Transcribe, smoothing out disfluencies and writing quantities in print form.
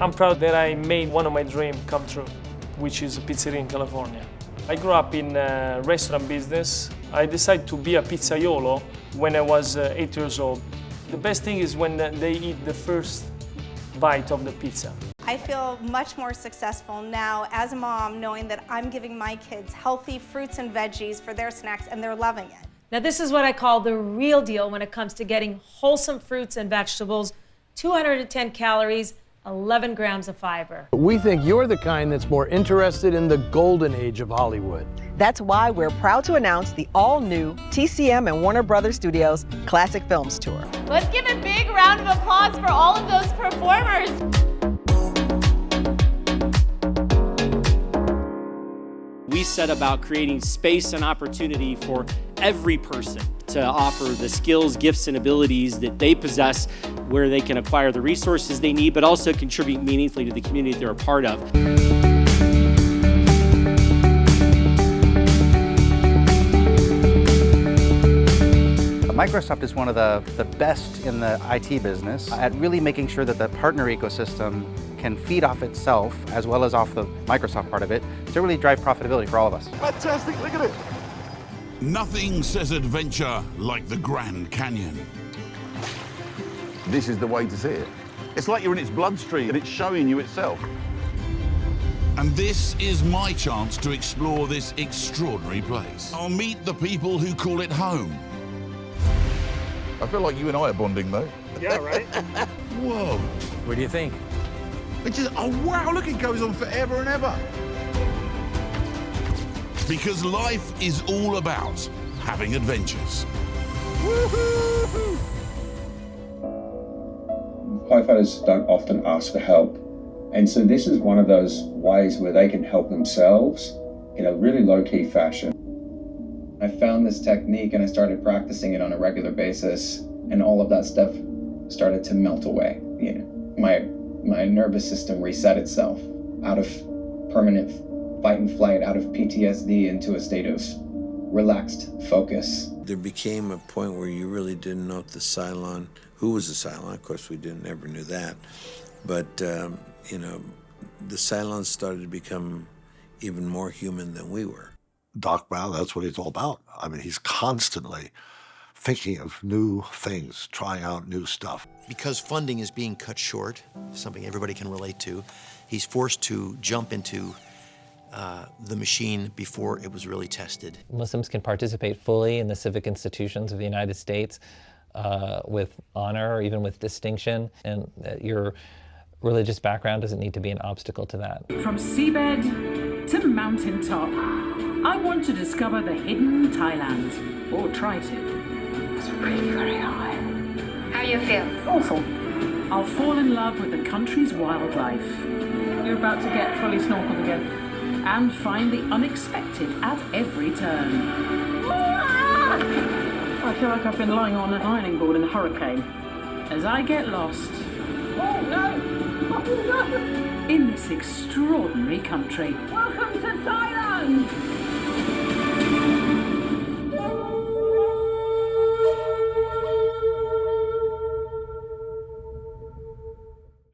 I'm proud that I made one of my dreams come true, which is a pizzeria in California. I grew up in a restaurant business. I decided to be a pizzaiolo when I was 8 years old. The best thing is when they eat the first bite of the pizza. I feel much more successful now as a mom, knowing that I'm giving my kids healthy fruits and veggies for their snacks, and they're loving it. Now, this is what I call the real deal when it comes to getting wholesome fruits and vegetables, 210 calories, 11 grams of fiber. We think you're the kind that's more interested in the golden age of Hollywood. That's why we're proud to announce the all-new TCM and Warner Brothers Studios Classic Films Tour. Let's give a big round of applause for all of those performers. We set about creating space and opportunity for every person to offer the skills, gifts, and abilities that they possess, where they can acquire the resources they need, but also contribute meaningfully to the community they're a part of. Microsoft is one of the best in the IT business at really making sure that the partner ecosystem can feed off itself as well as off the Microsoft part of it to really drive profitability for all of us. Fantastic, look at it. Nothing says adventure like the Grand Canyon. This is the way to see it. It's like you're in its bloodstream and it's showing you itself. And this is my chance to explore this extraordinary place. I'll meet the people who call it home. I feel like you and I are bonding though. Yeah, right? Whoa. What do you think? It's just, oh wow, look, it goes on forever and ever. Because life is all about having adventures. Woohoo! Firefighters don't often ask for help. And so this is one of those ways where they can help themselves in a really low-key fashion. I found this technique and I started practicing it on a regular basis, and all of that stuff started to melt away. You know, my nervous system reset itself out of permanent fight and flight, out of PTSD into a state of relaxed focus. There became a point where you really didn't know if the Cylon, who was the Cylon, of course we never knew that, but you know, the Cylons started to become even more human than we were. Doc Brown, that's what he's all about. I mean, he's constantly thinking of new things, trying out new stuff. Because funding is being cut short, something everybody can relate to, he's forced to jump into the machine before it was really tested. Muslims can participate fully in the civic institutions of the United States with honor or even with distinction, and your religious background doesn't need to be an obstacle to that. From seabed to mountaintop, I want to discover the hidden Thailand, or try to. It's really very high. How do you feel? Awful. I'll fall in love with the country's wildlife. You're about to get fully snorkeled again. And find the unexpected at every turn. I feel like I've been lying on an ironing board in a hurricane. As I get lost. Oh no! Oh no! In this extraordinary country. Welcome to Thailand!